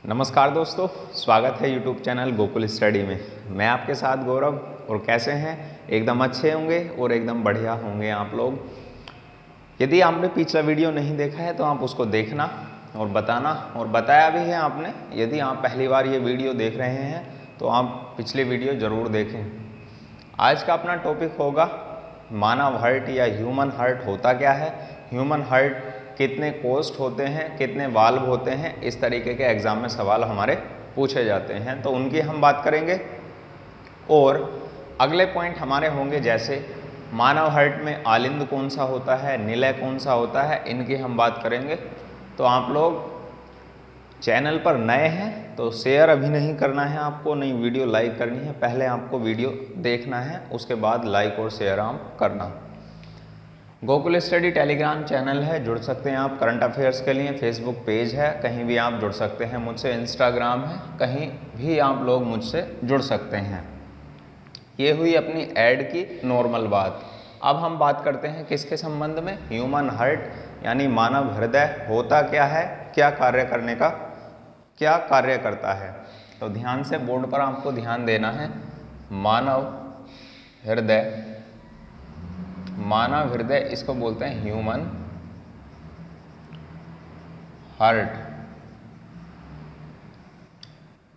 नमस्कार दोस्तों, स्वागत है यूट्यूब चैनल गोकुल स्टडी में। मैं आपके साथ गौरव। और कैसे हैं? एकदम अच्छे होंगे और एकदम बढ़िया होंगे आप लोग। यदि आपने पिछला वीडियो नहीं देखा है तो आप उसको देखना और बताना, और बताया भी है आपने। यदि आप पहली बार ये वीडियो देख रहे हैं तो आप पिछले वीडियो ज़रूर देखें। आज का अपना टॉपिक होगा मानव हार्ट या ह्यूमन हार्ट होता क्या है, ह्यूमन हार्ट कितने कोस्ट होते हैं, कितने वाल्व होते हैं। इस तरीके के एग्जाम में सवाल हमारे पूछे जाते हैं तो उनकी हम बात करेंगे। और अगले पॉइंट हमारे होंगे जैसे मानव हार्ट में आलिंद कौन सा होता है, निलय कौन सा होता है, इनकी हम बात करेंगे। तो आप लोग चैनल पर नए हैं तो शेयर अभी नहीं करना है आपको, नहीं वीडियो लाइक करनी है। पहले आपको वीडियो देखना है, उसके बाद लाइक और शेयर आप करना। गोकुल स्टडी टेलीग्राम चैनल है, जुड़ सकते हैं आप। करंट अफेयर्स के लिए फेसबुक पेज है, कहीं भी आप जुड़ सकते हैं मुझसे। इंस्टाग्राम है, कहीं भी आप लोग मुझसे जुड़ सकते हैं। ये हुई अपनी ऐड की नॉर्मल बात। अब हम बात करते हैं किसके संबंध में? ह्यूमन हार्ट यानी मानव हृदय होता क्या है, क्या कार्य करता है। तो ध्यान से बोर्ड पर आपको ध्यान देना है। मानव हृदय इसको बोलते हैं ह्यूमन हार्ट।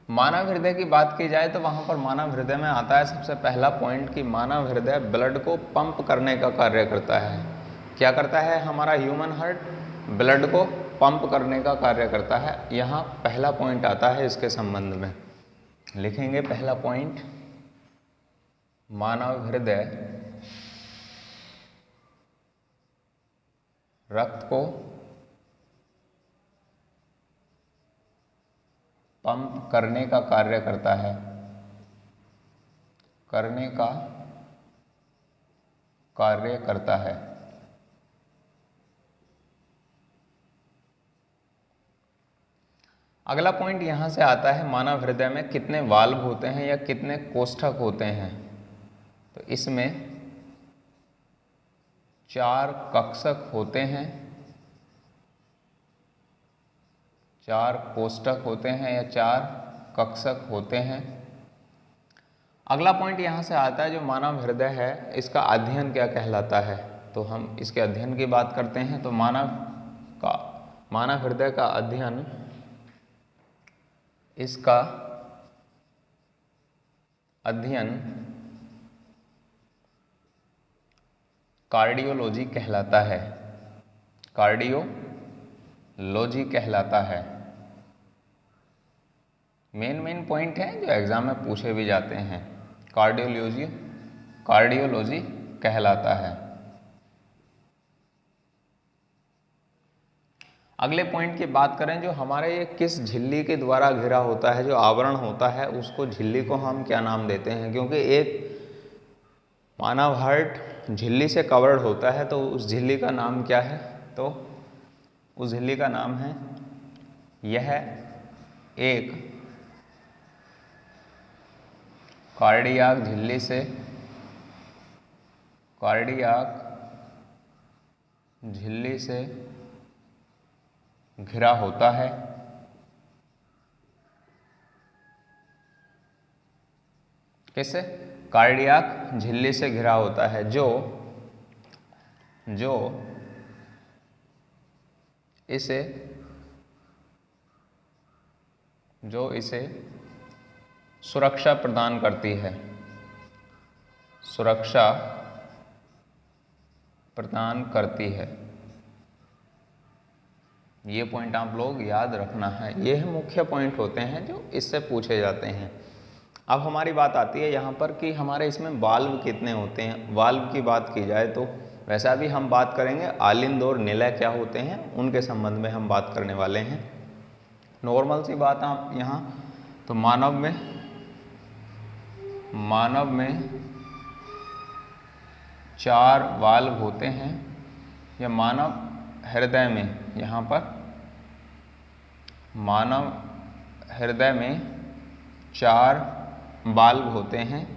मानव हृदय की बात की जाए तो वहां पर मानव हृदय में आता है सबसे पहला पॉइंट कि मानव हृदय ब्लड को पंप करने का कार्य करता है। क्या करता है हमारा ह्यूमन हार्ट? ब्लड को पंप करने का कार्य करता है। यहाँ पहला पॉइंट आता है इसके संबंध में। लिखेंगे पहला पॉइंट, मानव हृदय रक्त को पंप करने का कार्य करता है, करने का कार्य करता है। अगला पॉइंट यहां से आता है, मानव हृदय में कितने वाल्व होते हैं या कितने कोष्ठक होते हैं। तो इसमें 4 कक्षक होते हैं, 4 कोष्ठक होते हैं या 4 कक्षक होते हैं। अगला पॉइंट यहाँ से आता है, जो मानव हृदय है इसका अध्ययन क्या कहलाता है। तो हम इसके अध्ययन की बात करते हैं। तो मानव हृदय का अध्ययन, इसका अध्ययन कार्डियोलॉजी कहलाता है, कार्डियोलॉजी कहलाता है। मेन पॉइंट है जो एग्जाम में पूछे भी जाते हैं। कार्डियोलॉजी कहलाता है। अगले पॉइंट की बात करें, जो हमारे ये किस झिल्ली के द्वारा घिरा होता है, जो आवरण होता है उसको, झिल्ली को हम क्या नाम देते हैं? क्योंकि एक मानव हार्ट झिल्ली से कवर्ड होता है, तो उस झिल्ली का नाम क्या है? तो उस झिल्ली का नाम है, यह एक कार्डियाक झिल्ली से घिरा होता है। किससे? कार्डियाक झिल्ली से घिरा होता है, जो इसे सुरक्षा प्रदान करती है, सुरक्षा प्रदान करती है। ये पॉइंट आप लोग याद रखना है। ये मुख्य पॉइंट होते हैं जो इससे पूछे जाते हैं। अब हमारी बात आती है यहाँ पर कि हमारे इसमें वाल्व कितने होते हैं। वाल्व की बात की जाए तो वैसा भी हम बात करेंगे, आलिंद और निलय क्या होते हैं उनके संबंध में हम बात करने वाले हैं। नॉर्मल सी बात आप यहाँ, तो मानव में 4 वाल्व होते हैं, या मानव हृदय में, यहाँ पर मानव हृदय में 4 वाल्व होते हैं।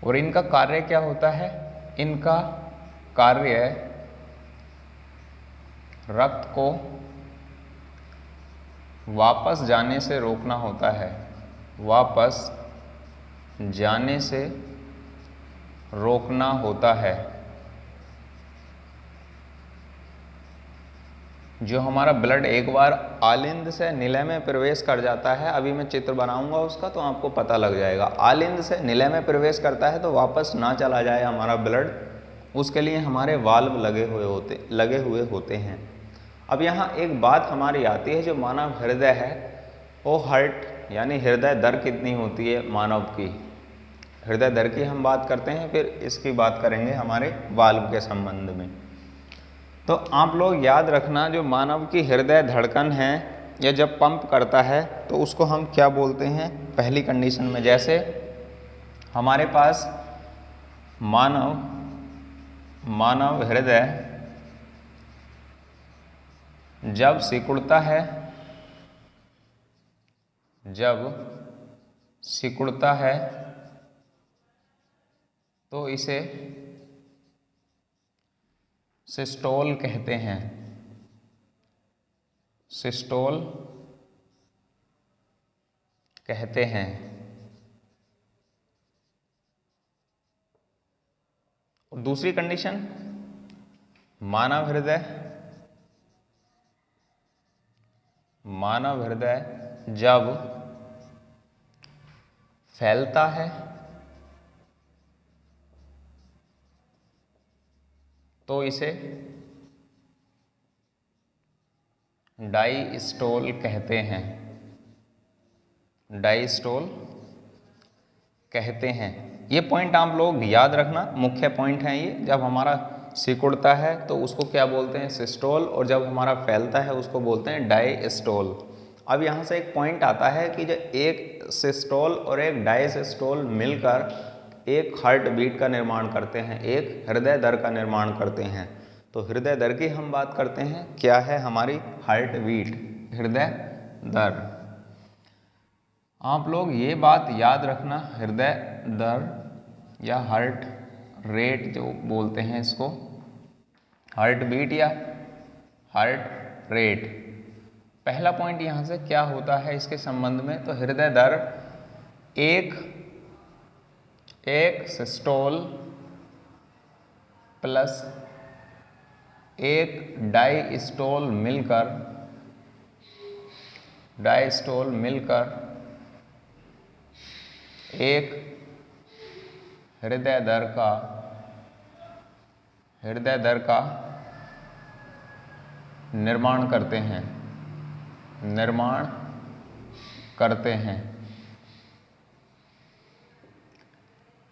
और इनका कार्य क्या होता है? इनका कार्य रक्त को वापस जाने से रोकना होता है, वापस जाने से रोकना होता है। जो हमारा ब्लड एक बार आलिंद से निलय में प्रवेश कर जाता है, अभी मैं चित्र बनाऊंगा उसका तो आपको पता लग जाएगा। आलिंद से निलय में प्रवेश करता है तो वापस ना चला जाए हमारा ब्लड, उसके लिए हमारे वाल्व लगे हुए होते हैं। अब यहाँ एक बात हमारी आती है, जो मानव हृदय है वो हार्ट यानी हृदय दर कितनी होती है मानव की, हृदय दर की हम बात करते हैं, फिर इसकी बात करेंगे हमारे वाल्व के संबंध में। तो आप लोग याद रखना, जो मानव की हृदय धड़कन है या जब पंप करता है तो उसको हम क्या बोलते हैं पहली कंडीशन में। जैसे हमारे पास मानव हृदय जब सिकुड़ता है तो इसे सिस्टोल कहते हैं, सिस्टोल कहते हैं। और दूसरी कंडीशन, मानव हृदय जब फैलता है तो इसे डायस्टोल कहते हैं, डायस्टोल कहते हैं। ये पॉइंट आप लोग याद रखना, मुख्य पॉइंट है ये। जब हमारा सिकुड़ता है तो उसको क्या बोलते हैं सिस्टोल, और जब हमारा फैलता है उसको बोलते हैं डायस्टोल। अब यहाँ से एक पॉइंट आता है कि जो एक सिस्टोल और एक डायस्टोल मिलकर एक हार्ट बीट का निर्माण करते हैं, एक हृदय दर का निर्माण करते हैं। तो हृदय दर की हम बात करते हैं, क्या है हमारी हार्ट बीट, हृदय दर। आप लोग ये बात याद रखना, हृदय दर या हार्ट रेट जो बोलते हैं इसको, हार्ट बीट या हार्ट रेट। पहला पॉइंट यहाँ से क्या होता है इसके संबंध में, तो हृदय दर एक सिस्टोल प्लस एक डायस्टोल मिलकर एक हृदय दर का निर्माण करते हैं।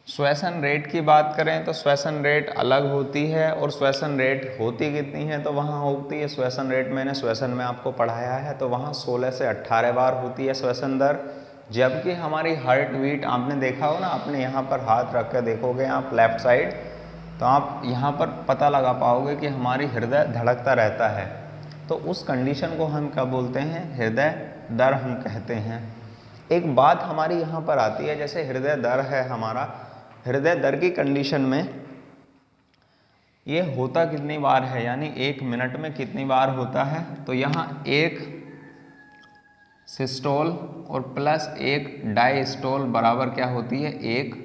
श्वसन रेट की बात करें तो श्वसन रेट अलग होती है, और श्वसन रेट होती कितनी है, तो वहाँ होती है श्वसन रेट, मैंने श्वसन में आपको पढ़ाया है, तो वहाँ 16 से 18 बार होती है श्वसन दर। जबकि हमारी हार्ट बीट आपने देखा हो ना, आपने यहाँ पर हाथ रख कर देखोगे आप लेफ्ट साइड, तो आप यहाँ पर पता लगा पाओगे कि हमारी हृदय धड़कता रहता है। तो उस कंडीशन को हम क्या बोलते हैं, हृदय दर हम कहते हैं। एक बात हमारी यहाँ पर आती है, जैसे हृदय दर है हमारा, हृदय दर की कंडीशन में ये होता कितनी बार है, यानी 1 मिनट में कितनी बार होता है, तो यहाँ एक सिस्टोल और प्लस एक डायस्टोल बराबर क्या होती है, एक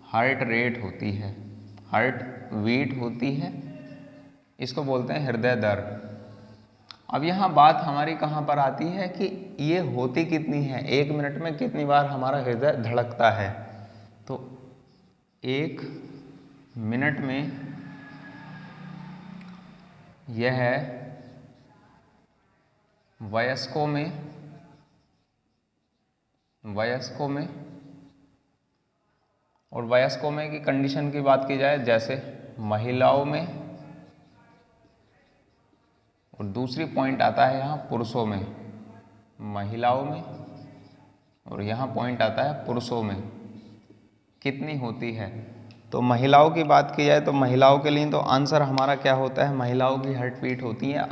हार्ट रेट होती है, हार्ट बीट होती है, इसको बोलते हैं हृदय दर। अब यहाँ बात हमारी कहाँ पर आती है कि ये होती कितनी है, 1 मिनट में कितनी बार हमारा हृदय धड़कता है। तो 1 मिनट में यह वयस्कों में और वयस्कों में की कंडीशन की बात की जाए, जैसे महिलाओं में, और दूसरी पॉइंट आता है यहाँ पुरुषों में, महिलाओं में, और यहाँ पॉइंट आता है पुरुषों में कितनी होती है। तो महिलाओं की बात की जाए तो महिलाओं के लिए तो आंसर हमारा क्या होता है, महिलाओं की हार्ट बीट होती है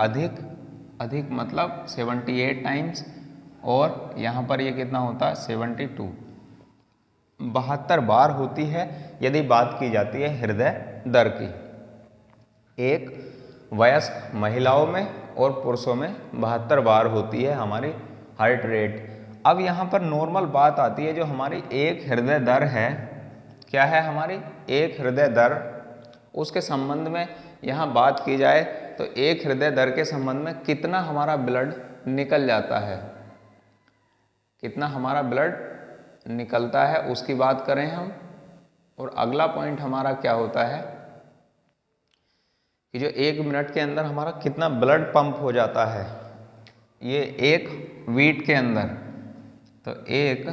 अधिक मतलब 78 टाइम्स, और यहाँ पर ये कितना होता है 72 बार होती है यदि बात की जाती है हृदय दर की। एक वयस्क महिलाओं में और पुरुषों में 72 बार होती है हमारी हार्ट रेट। अब यहाँ पर नॉर्मल बात आती है, जो हमारी एक हृदय दर है, क्या है हमारी एक हृदय दर, उसके संबंध में यहाँ बात की जाए तो एक हृदय दर के संबंध में कितना हमारा ब्लड निकल जाता है, कितना हमारा ब्लड निकलता है उसकी बात करें हम। और अगला पॉइंट हमारा क्या होता है कि जो 1 मिनट के अंदर हमारा कितना ब्लड पंप हो जाता है, ये 1 बीट के अंदर। तो 1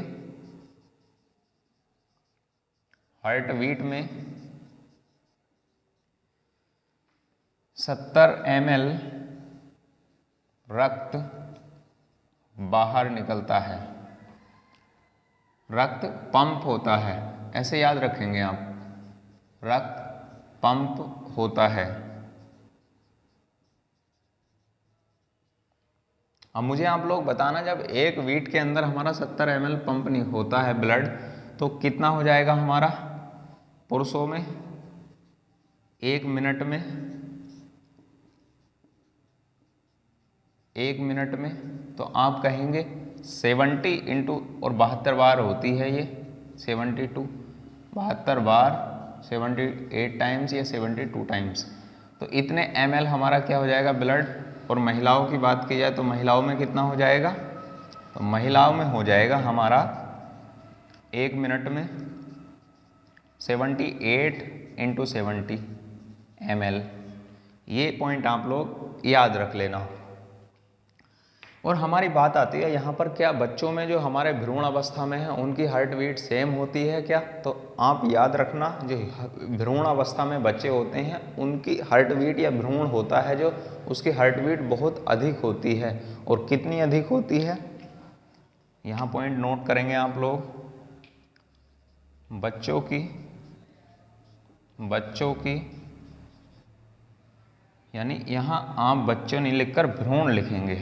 हार्ट बीट में 70 ml रक्त बाहर निकलता है, रक्त पंप होता है, ऐसे याद रखेंगे आप, रक्त पंप होता है। अब मुझे आप लोग बताना, जब 1 बीट के अंदर हमारा 70 ml पंप नहीं होता है ब्लड, तो कितना हो जाएगा हमारा पुरुषों में 1 मिनट में, 1 मिनट में। तो आप कहेंगे 70 इंटू और 72 बार होती है ये, 72 72 बार, 78 टाइम्स या 72 टाइम्स। तो इतने ml हमारा क्या हो जाएगा ब्लड। और महिलाओं की बात की जाए तो महिलाओं में कितना हो जाएगा, तो महिलाओं में हो जाएगा हमारा 1 मिनट में 78 इंटू 70 ml। ये पॉइंट आप लोग याद रख लेना। और हमारी बात आती है यहाँ पर, क्या बच्चों में जो हमारे भ्रूण अवस्था में है उनकी हार्ट बीट सेम होती है क्या? तो आप याद रखना, जो भ्रूण अवस्था में बच्चे होते हैं उनकी हार्ट बीट या भ्रूण होता है जो, उसकी हार्ट बीट बहुत अधिक होती है। और कितनी अधिक होती है, यहाँ पॉइंट नोट करेंगे आप लोग। बच्चों की यानी यहाँ आप बच्चों नहीं लिखकर भ्रूण लिखेंगे,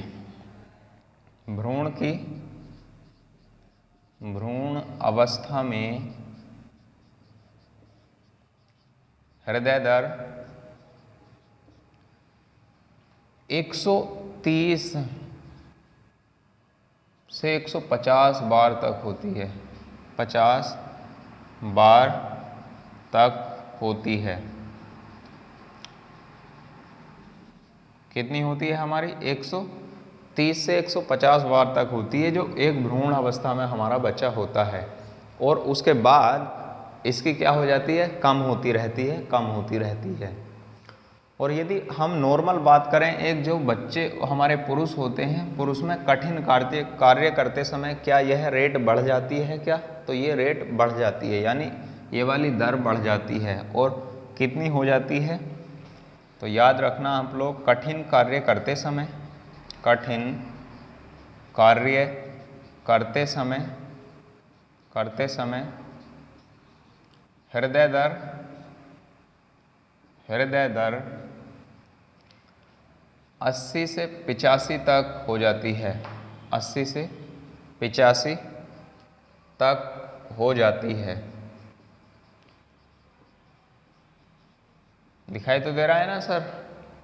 भ्रूण अवस्था में हृदय दर 130 से 150 बार तक होती है, 50 बार तक होती है। कितनी होती है हमारी, 130 से 150 बार तक होती है, जो एक भ्रूण अवस्था में हमारा बच्चा होता है। और उसके बाद इसकी क्या हो जाती है, कम होती रहती है। और यदि हम नॉर्मल बात करें, एक जो बच्चे हमारे पुरुष होते हैं, पुरुष में कठिन कार्य करते समय क्या यह रेट बढ़ जाती है क्या? तो ये रेट बढ़ जाती है, यानी ये वाली दर बढ़ जाती है। और कितनी हो जाती है, तो याद रखना आप लोग, कठिन कार्य करते समय हृदय दर 80 से 85 तक हो जाती है, 80 से 85 तक हो जाती है। दिखाई तो दे रहा है ना सर?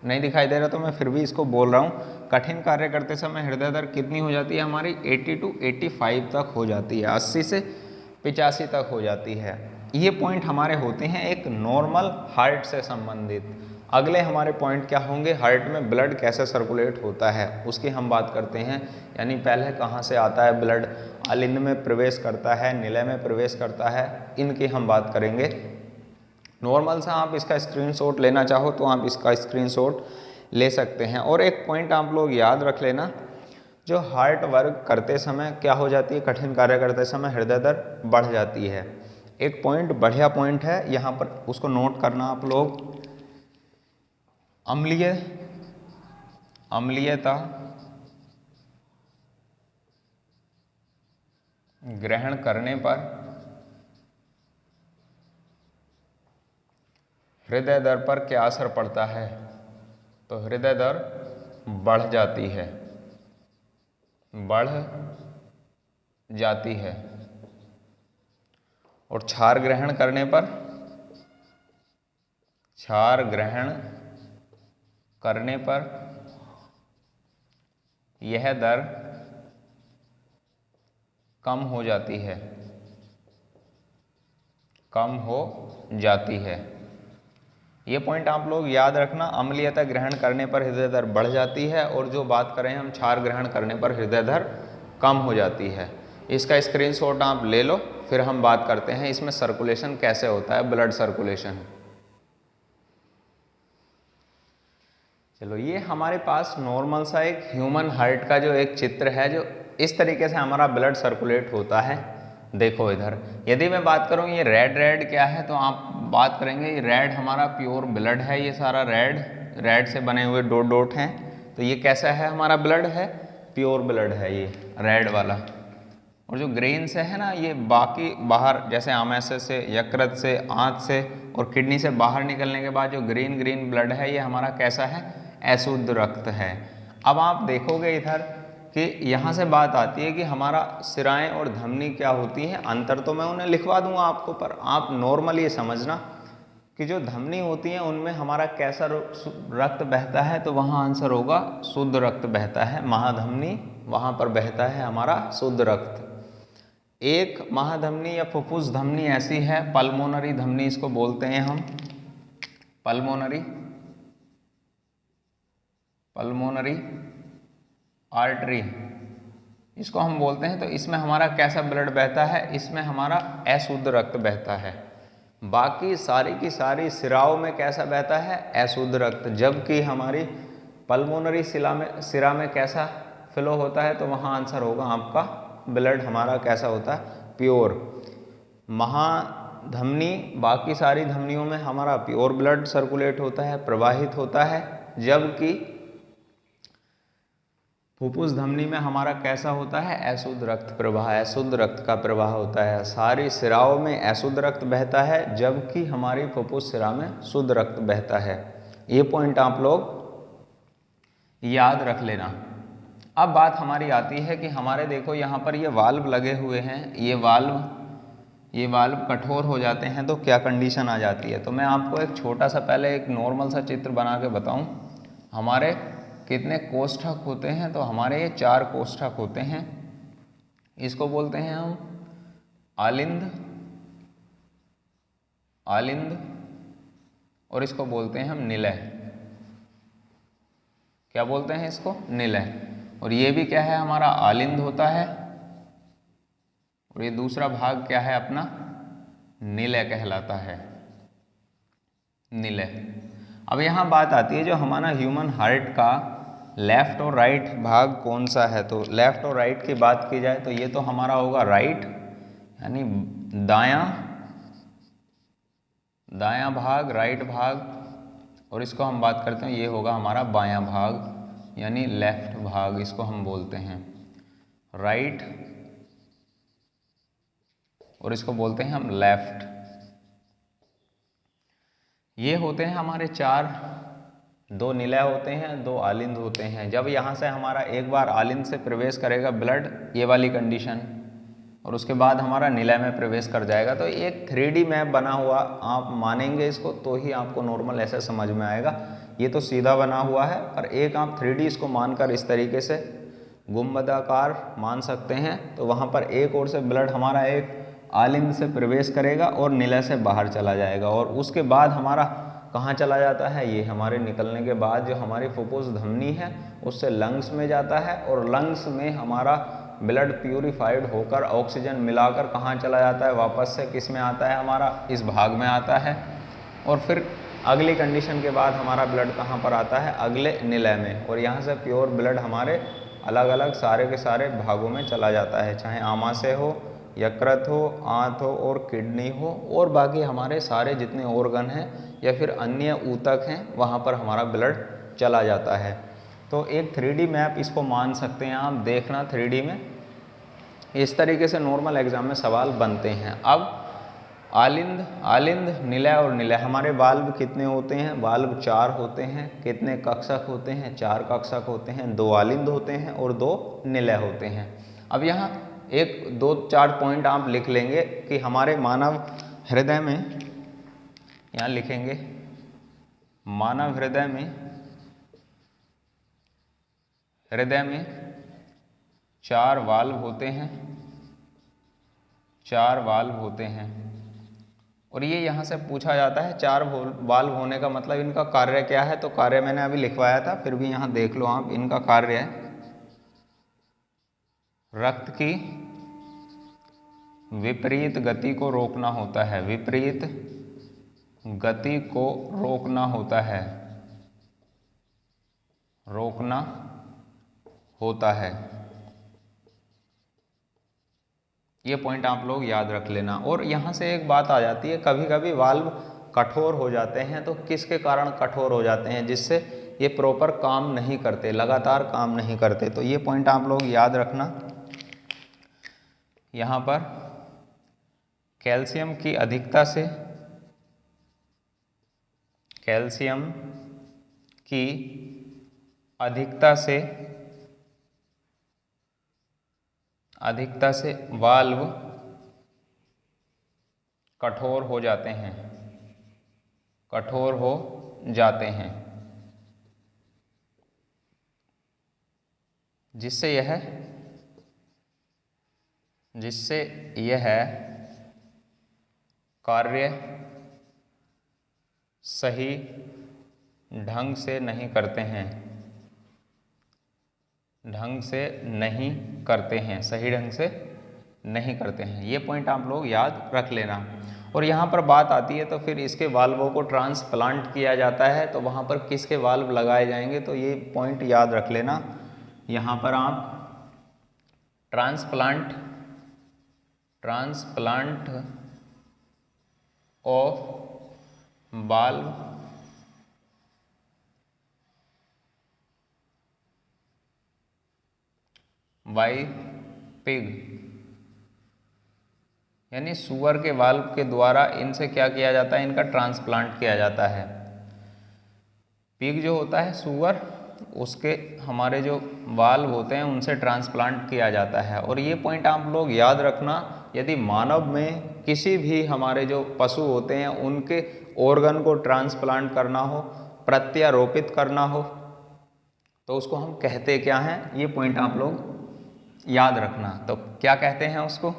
नहीं दिखाई दे रहा तो मैं फिर भी इसको बोल रहा हूँ। कठिन कार्य करते समय हृदय दर कितनी हो जाती है हमारी, 80 to 85 तक हो जाती है, 80 से 85 तक हो जाती है। ये पॉइंट हमारे होते हैं एक नॉर्मल हार्ट से संबंधित। अगले हमारे पॉइंट क्या होंगे, हार्ट में ब्लड कैसे सर्कुलेट होता है उसकी हम बात करते हैं। यानी पहले कहाँ से आता है ब्लड, आलिंद में प्रवेश करता है, निलय में प्रवेश करता है, इनकी हम बात करेंगे। नॉर्मल सा आप इसका स्क्रीनशॉट लेना चाहो तो आप इसका स्क्रीनशॉट ले सकते हैं। और एक पॉइंट आप लोग याद रख लेना, जो हार्ट वर्क करते समय क्या हो जाती है, कठिन कार्य करते समय हृदय दर बढ़ जाती है। एक पॉइंट बढ़िया पॉइंट है यहाँ पर, उसको नोट करना आप लोग। अम्लीयता ग्रहण करने पर हृदय दर पर क्या असर पड़ता है, तो हृदय दर बढ़ जाती है। और क्षार ग्रहण करने पर करने पर यह दर कम हो जाती है, कम हो जाती है। ये पॉइंट आप लोग याद रखना। अम्लीयता ग्रहण करने पर हृदय दर बढ़ जाती है और जो बात करें हम क्षार ग्रहण करने पर हृदय दर कम हो जाती है। इसका स्क्रीनशॉट आप ले लो, फिर हम बात करते हैं इसमें सर्कुलेशन कैसे होता है, ब्लड सर्कुलेशन। चलो, ये हमारे पास नॉर्मल सा एक ह्यूमन हार्ट का जो एक चित्र है, जो इस तरीके से हमारा ब्लड सर्कुलेट होता है। देखो इधर, यदि मैं बात करूं ये रेड रेड क्या है, तो आप बात करेंगे ये रेड हमारा प्योर ब्लड है। ये सारा रेड से बने हुए डॉट डॉट हैं, तो ये कैसा है, हमारा ब्लड है, प्योर ब्लड है ये रेड वाला। और जो ग्रीन से है ना, ये बाकी बाहर जैसे आमाशय से, यकृत से, आंत से और किडनी से बाहर निकलने के बाद जो ग्रीन ग्रीन ब्लड है, ये हमारा कैसा है, अशुद्ध रक्त है। अब आप देखोगे इधर कि यहाँ से बात आती है कि हमारा सिराएं और धमनी क्या होती हैं। अंतर तो मैं उन्हें लिखवा दूंगा आपको, पर आप नॉर्मल ये समझना कि जो धमनी होती हैं उनमें हमारा कैसा रक्त बहता है, तो वहाँ आंसर होगा शुद्ध रक्त बहता है। महाधमनी, वहाँ पर बहता है हमारा शुद्ध रक्त। एक महाधमनी या फुफ्फुस धमनी ऐसी है, पल्मोनरी धमनी इसको बोलते हैं हम, पल्मोनरी आर्टरी इसको हम बोलते हैं। तो इसमें हमारा कैसा ब्लड बहता है, इसमें हमारा अशुद्ध रक्त बहता है। बाकी सारी की सारी सिराओं में कैसा बहता है, अशुद्ध रक्त। जबकि हमारी पल्मोनरी सिरा में कैसा फ्लो होता है, तो वहाँ आंसर होगा आपका ब्लड हमारा कैसा होता है, प्योर। महाधमनी, बाकी सारी धमनियों में हमारा प्योर ब्लड सर्कुलेट होता है, प्रवाहित होता है। जबकि फुफ्फुस धमनी में हमारा कैसा होता है, अशुद्ध रक्त प्रवाह, अशुद्ध रक्त का प्रवाह होता है। सारी सिराओं में अशुद्ध रक्त बहता है, जबकि हमारी फुफ्फुस सिरा में शुद्ध रक्त बहता है। ये पॉइंट आप लोग याद रख लेना। अब बात हमारी आती है कि हमारे देखो यहाँ पर ये वाल्व लगे हुए हैं, ये वाल्व कठोर हो जाते हैं तो क्या कंडीशन आ जाती है। तो मैं आपको एक छोटा सा पहले एक नॉर्मल सा चित्र बना के बताऊं। हमारे कितने कोष्ठक होते हैं, तो हमारे ये 4 कोष्ठक होते हैं। इसको बोलते हैं हम आलिंद और इसको बोलते हैं हम निलय। क्या बोलते हैं इसको, निलय। और ये भी क्या है, हमारा आलिंद होता है, और ये दूसरा भाग क्या है अपना, निलय कहलाता है, निलय। अब यहाँ बात आती है जो हमारा ह्यूमन हार्ट का लेफ्ट और राइट भाग कौन सा है। तो लेफ्ट और राइट की बात की जाए तो ये तो हमारा होगा राइट, यानी दायां भाग, राइट भाग। और इसको हम बात करते हैं, ये होगा हमारा बायां भाग, यानी लेफ्ट भाग, इसको हम बोलते हैं राइट, और इसको बोलते हैं हम लेफ्ट। ये होते हैं हमारे 4, 2 निलय होते हैं, 2 आलिंद होते हैं। जब यहाँ से हमारा एक बार आलिंद से प्रवेश करेगा ब्लड, ये वाली कंडीशन, और उसके बाद हमारा निलय में प्रवेश कर जाएगा, तो एक 3D मैप बना हुआ, आप मानेंगे इसको तो ही आपको नॉर्मल ऐसे समझ में आएगा। ये तो सीधा बना हुआ है, पर एक आप 3D इसको मानकर इस तरीके से गुंबदाकार मान सकते हैं। तो वहाँ पर एक ओर से ब्लड हमारा एक आलिंद से प्रवेश करेगा और निलय से बाहर चला जाएगा, और उसके बाद हमारा कहाँ चला जाता है, ये हमारे निकलने के बाद जो हमारी फुफ्फुस धमनी है उससे लंग्स में जाता है, और लंग्स में हमारा ब्लड प्यूरिफाइड होकर ऑक्सीजन मिलाकर कहाँ चला जाता है, वापस से किस में आता है, हमारा इस भाग में आता है। और फिर अगली कंडीशन के बाद हमारा ब्लड कहाँ पर आता है, अगले निलय में। और यहाँ से प्योर ब्लड हमारे अलग अलग सारे के सारे भागों में चला जाता है, चाहे आमाशय हो, यकृत हो, आंत हो और किडनी हो, और बाकी हमारे सारे जितने ऑर्गन हैं या फिर अन्य ऊतक हैं, वहाँ पर हमारा ब्लड चला जाता है। तो एक 3D मैप इसको मान सकते हैं आप, देखना 3D में इस तरीके से नॉर्मल एग्जाम में सवाल बनते हैं। अब आलिंद, निलय और निलय, हमारे वाल्व कितने होते हैं, वाल्व 4 होते हैं। कितने कक्षक होते हैं, 4 कक्षक होते हैं, 2 आलिंद होते हैं और 2 निलय होते हैं। अब यहाँ 1, 2, 4 पॉइंट आप लिख लेंगे कि हमारे मानव हृदय में, यहाँ लिखेंगे मानव हृदय में हृदय में 4 वाल्व होते हैं, 4 वाल्व होते हैं। और ये यहाँ से पूछा जाता है 4 वाल्व होने का मतलब इनका कार्य क्या है। तो कार्य मैंने अभी लिखवाया था, फिर भी यहाँ देख लो आप। इनका कार्य है रक्त की विपरीत गति को रोकना होता है, विपरीत गति को रोकना होता है, रोकना होता है। ये पॉइंट आप लोग याद रख लेना। और यहाँ से एक बात आ जाती है, कभी कभी वाल्व कठोर हो जाते हैं। तो किसके कारण कठोर हो जाते हैं? जिससे ये प्रॉपर काम नहीं करते, लगातार काम नहीं करते। तो ये पॉइंट आप लोग याद रखना। यहाँ पर कैल्शियम की अधिकता से, कैल्शियम की अधिकता से वाल्व कठोर हो जाते हैं, कठोर हो जाते हैं, जिससे यह कार्य सही ढंग से नहीं करते हैं, ढंग से नहीं करते हैं, सही ढंग से नहीं करते हैं। ये पॉइंट आप लोग याद रख लेना। और यहाँ पर बात आती है तो फिर इसके वाल्वों को ट्रांसप्लांट किया जाता है, तो वहाँ पर किसके वाल्व लगाए जाएंगे? तो ये पॉइंट याद रख लेना। यहाँ पर आप transplant of valve by pig, यानी सुअर के वाल्व के द्वारा इनसे क्या किया जाता है? इनका ट्रांसप्लांट किया जाता है। पिग जो होता है सुअर, उसके हमारे जो वाल्व होते हैं उनसे ट्रांसप्लांट किया जाता है। और ये पॉइंट आप लोग याद रखना, यदि मानव में किसी भी हमारे जो पशु होते हैं उनके ऑर्गन को ट्रांसप्लांट करना हो, प्रत्यारोपित करना हो, तो उसको हम कहते क्या हैं? ये पॉइंट आप लोग याद रखना। तो क्या कहते हैं उसको?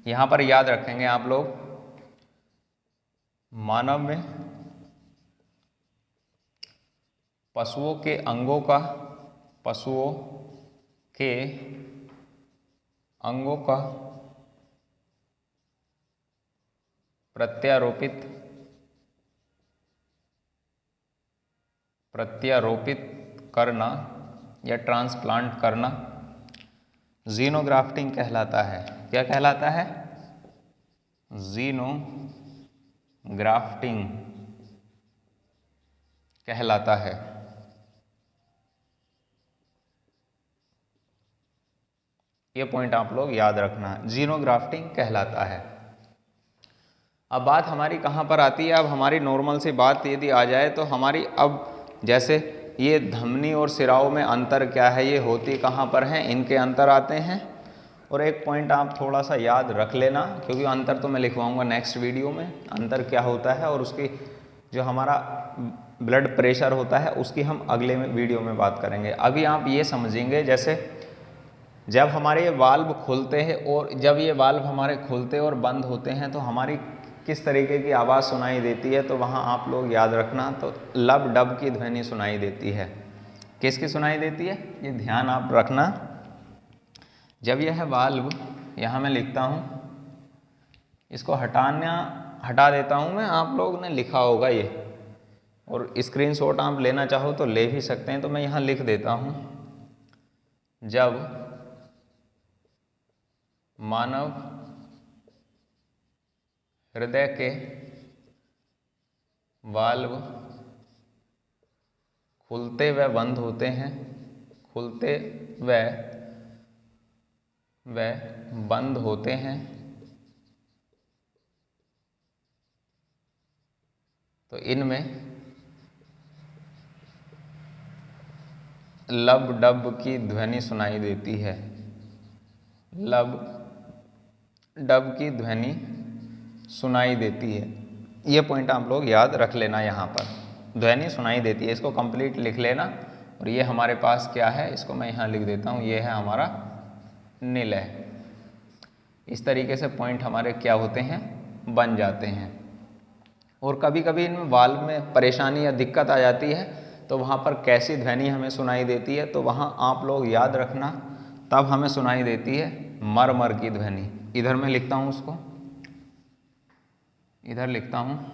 यहाँ पर याद रखेंगे आप लोग, मानव में पशुओं के अंगों का प्रत्यारोपित करना या ट्रांसप्लांट करना जीनोग्राफ्टिंग कहलाता है। क्या कहलाता है? जीनोग्राफ्टिंग कहलाता है। ये पॉइंट आप लोग याद रखना, जीनोग्राफ्टिंग कहलाता है। अब बात हमारी कहाँ पर आती है? अब हमारी नॉर्मल सी बात यदि आ जाए तो हमारी, अब जैसे ये धमनी और सिराओं में अंतर क्या है, ये होती कहाँ पर हैं, इनके अंतर आते हैं। और एक पॉइंट आप थोड़ा सा याद रख लेना, क्योंकि अंतर तो मैं लिखवाऊंगा नेक्स्ट वीडियो में, अंतर क्या होता है। और उसकी जो हमारा ब्लड प्रेशर होता है उसकी हम अगले वीडियो में बात करेंगे। अभी आप ये समझेंगे, जैसे जब हमारे ये वाल्व खुलते हैं और जब ये वाल्व हमारे खुलते और बंद होते हैं तो हमारी किस तरीके की आवाज़ सुनाई देती है। तो वहाँ आप लोग याद रखना, तो लब डब की ध्वनि सुनाई देती है। किसकी सुनाई देती है? ये ध्यान आप रखना। जब यह वाल्व, यहाँ मैं लिखता हूँ, इसको हटा देता हूँ मैं, आप लोग ने लिखा होगा ये, और स्क्रीनशॉट आप लेना चाहो तो ले भी सकते हैं। तो मैं यहाँ लिख देता हूँ, जब मानव हृदय के वाल्व खुलते व बंद होते हैं, खुलते व बंद होते हैं, तो इनमें लब डब की ध्वनि सुनाई देती है, लब डब की ध्वनि सुनाई देती है। ये पॉइंट आप लोग याद रख लेना यहाँ पर। ध्वनि सुनाई देती है। इसको कंप्लीट लिख लेना। और ये हमारे पास क्या है, इसको मैं यहाँ लिख देता हूँ, ये है हमारा निलय। इस तरीके से पॉइंट हमारे क्या होते हैं, बन जाते हैं। और कभी कभी इनमें वाल्व में परेशानी या दिक्कत आ जाती है, तो वहाँ पर कैसी ध्वनि हमें सुनाई देती है, तो वहाँ आप लोग याद रखना, तब हमें सुनाई देती है मर मर की ध्वनि। इधर मैं लिखता हूँ उसको, इधर लिखता हूँ।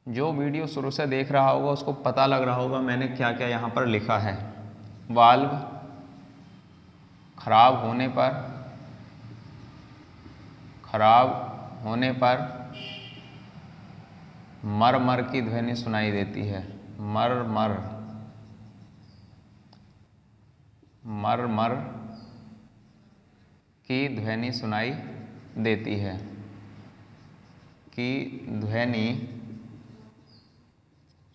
जो वीडियो शुरू से देख रहा होगा उसको पता लग रहा होगा मैंने क्या क्या यहाँ पर लिखा है। वाल्व खराब होने पर मर मर की ध्वनि सुनाई देती है। मर मर की ध्वनि सुनाई देती है, की ध्वनि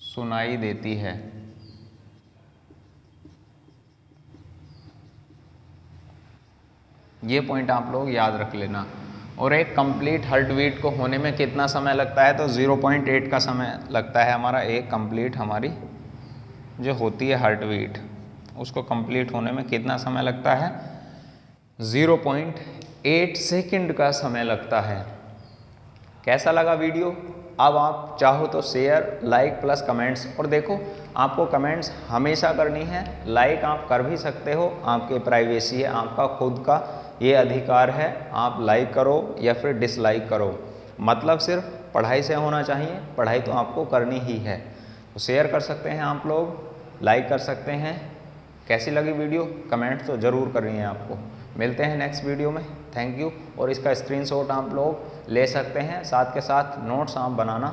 सुनाई देती है। ये पॉइंट आप लोग याद रख लेना। और एक कंप्लीट हार्ट बीट को होने में कितना समय लगता है, तो 0.8 का समय लगता है हमारा। एक कंप्लीट हमारी जो होती है हार्ट बीट, उसको कंप्लीट होने में कितना समय लगता है, 0.8 सेकंड का समय लगता है। कैसा लगा वीडियो? अब आप चाहो तो शेयर, लाइक प्लस कमेंट्स। और देखो, आपको कमेंट्स हमेशा करनी है, लाइक आप कर भी सकते हो, आपकी प्राइवेसी है, आपका खुद का ये अधिकार है। आप लाइक करो या फिर डिसलाइक करो, मतलब सिर्फ पढ़ाई से होना चाहिए, पढ़ाई तो आपको करनी ही है। तो शेयर कर सकते हैं आप लोग, लाइक कर सकते हैं। कैसी लगी वीडियो, कमेंट्स तो ज़रूर करनी है आपको। मिलते हैं नेक्स्ट वीडियो में। Thank you. और इसका स्क्रीनशॉट आप लोग ले सकते हैं, साथ के साथ नोट्स आप बनाना